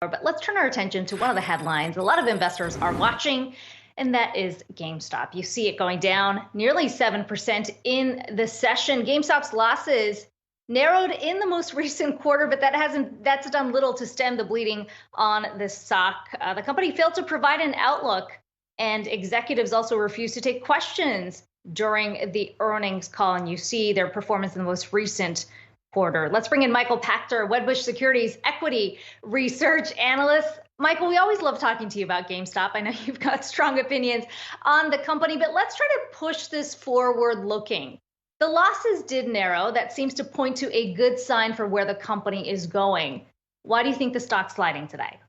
But let's turn our attention to one of the headlines a lot of investors are watching, and that is GameStop. You see it going down nearly 7% in the session. GameStop's losses narrowed in the most recent quarter, but that's done little to stem the bleeding on the stock. The company failed to provide an outlook, and executives also refused to take questions during the earnings call, and you see their performance in the most recent quarter. Let's bring in Michael Pachter, Wedbush Securities equity research analyst. Michael, we always love talking to you about GameStop. I know you've got strong opinions on the company, but let's try to push this forward looking. The losses did narrow. That seems to point to a good sign for where the company is going. Why do you think the stock's sliding today?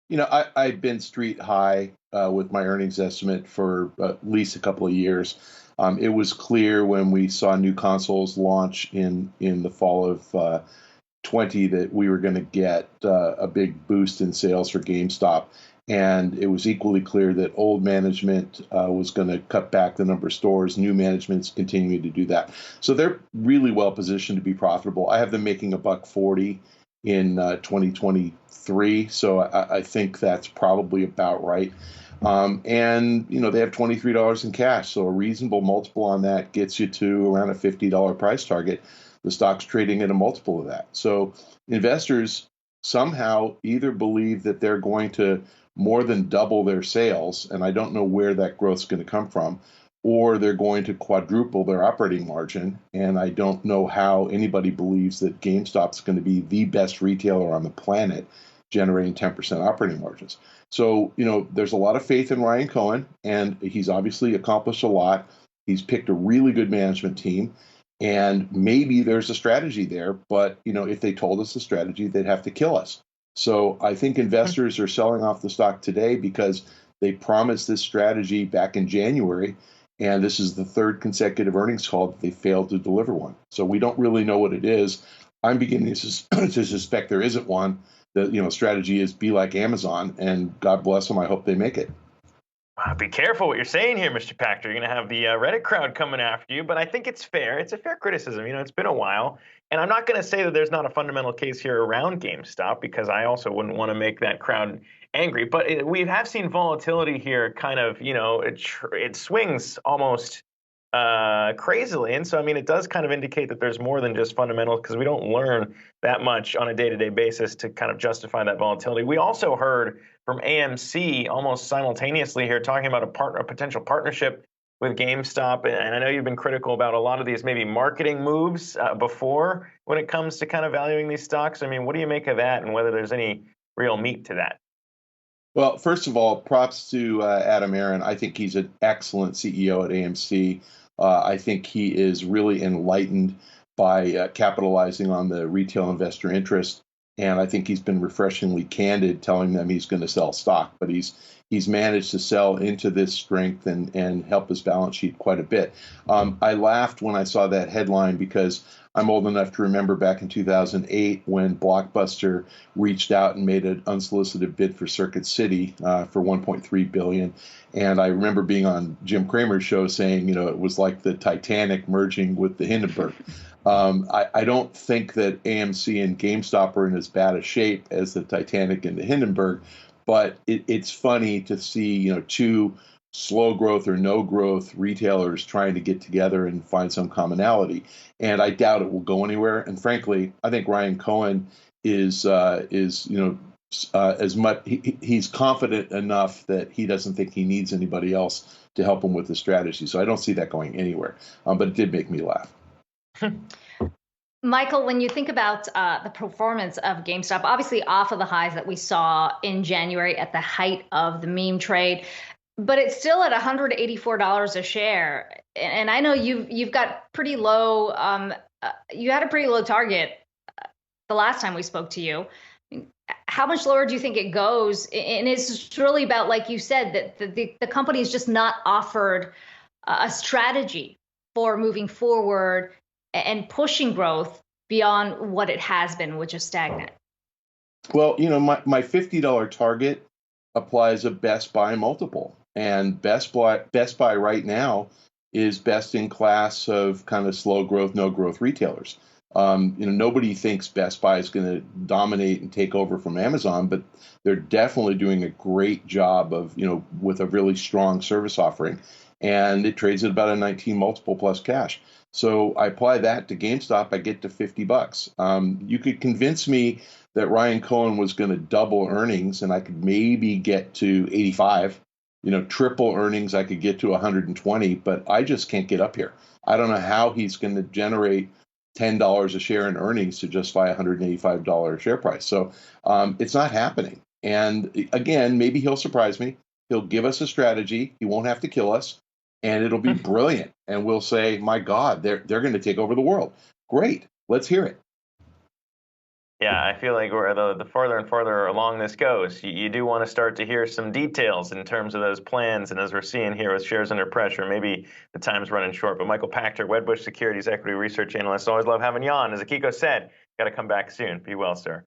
You know, I've been street high with my earnings estimate for at least a couple of years. It was clear when we saw new consoles launch in the fall of 20 that we were going to get a big boost in sales for GameStop. And it was equally clear that old management was going to cut back the number of stores. New management's continuing to do that. So they're really well positioned to be profitable. I have them making $1.40 in 2023. So I think that's probably about right. And, you know, they have $23 in cash. So a reasonable multiple on that gets you to around a $50 price target. The stock's trading at a multiple of that. So investors somehow either believe that they're going to more than double their sales, and I don't know where that growth's going to come from, or they're going to quadruple their operating margin. And I don't know how anybody believes that GameStop's going to be the best retailer on the planet generating 10% operating margins. So, you know, there's a lot of faith in Ryan Cohen, and he's obviously accomplished a lot. He's picked a really good management team, and maybe there's a strategy there. But, you know, if they told us the strategy, they'd have to kill us. So I think investors are selling off the stock today because they promised this strategy back in January, and this is the third consecutive earnings call that they failed to deliver one. So we don't really know what it is. I'm beginning to suspect there isn't one. The strategy is be like Amazon, and God bless them. I hope they make it. Be careful what you're saying here, Mr. Pachter. You're going to have the Reddit crowd coming after you, but I think it's fair. It's a fair criticism. You know, it's been a while, and I'm not going to say that there's not a fundamental case here around GameStop because I also wouldn't want to make that crowd angry. But we have seen volatility here kind of, you know, it swings almost crazily. And so, I mean, it does kind of indicate that there's more than just fundamentals because we don't learn that much on a day-to-day basis to kind of justify that volatility. We also heard from AMC almost simultaneously here talking about a potential partnership with GameStop. And I know you've been critical about a lot of these maybe marketing moves before when it comes to kind of valuing these stocks. I mean, what do you make of that and whether there's any real meat to that? Well, first of all, props to Adam Aron. I think he's an excellent CEO at AMC. I think he is really enlightened by capitalizing on the retail investor interest. And I think he's been refreshingly candid telling them he's going to sell stock. But he's managed to sell into this strength and help his balance sheet quite a bit. I laughed when I saw that headline because I'm old enough to remember back in 2008 when Blockbuster reached out and made an unsolicited bid for Circuit City for $1.3 billion. And I remember being on Jim Cramer's show saying, you know, it was like the Titanic merging with the Hindenburg. I don't think that AMC and GameStop are in as bad a shape as the Titanic and the Hindenburg, but it's funny to see, you know, two slow growth or no growth retailers trying to get together and find some commonality. And I doubt it will go anywhere. And frankly, I think Ryan Cohen is as much he's confident enough that he doesn't think he needs anybody else to help him with the strategy. So I don't see that going anywhere. But it did make me laugh. Michael, when you think about the performance of GameStop, obviously off of the highs that we saw in January at the height of the meme trade, but it's still at $184 a share. And I know you've got pretty low. You had a pretty low target the last time we spoke to you. How much lower do you think it goes? And it's really about, like you said, that the company is just not offered a strategy for moving forward and pushing growth beyond what it has been, which is stagnant. Well, you know, my $50 target applies a Best Buy multiple. And Best Buy right now is best in class of kind of slow growth, no growth retailers. Nobody thinks Best Buy is going to dominate and take over from Amazon, but they're definitely doing a great job of, with a really strong service offering. And it trades at about a 19 multiple plus cash. So I apply that to GameStop, I get to $50. You could convince me that Ryan Cohen was going to double earnings and I could maybe get to 85. Triple earnings, I could get to 120, but I just can't get up here. I don't know how he's going to generate $10 a share in earnings to justify a $185 share price. So it's not happening. And again, maybe he'll surprise me. He'll give us a strategy. He won't have to kill us. And it'll be brilliant. And we'll say, my God, they're going to take over the world. Great. Let's hear it. Yeah, I feel like we're the farther and farther along this goes, you do want to start to hear some details in terms of those plans. And as we're seeing here with shares under pressure, maybe the time's running short. But Michael Pachter, Wedbush Securities Equity Research Analyst, always love having you on. As Akiko said, got to come back soon. Be well, sir.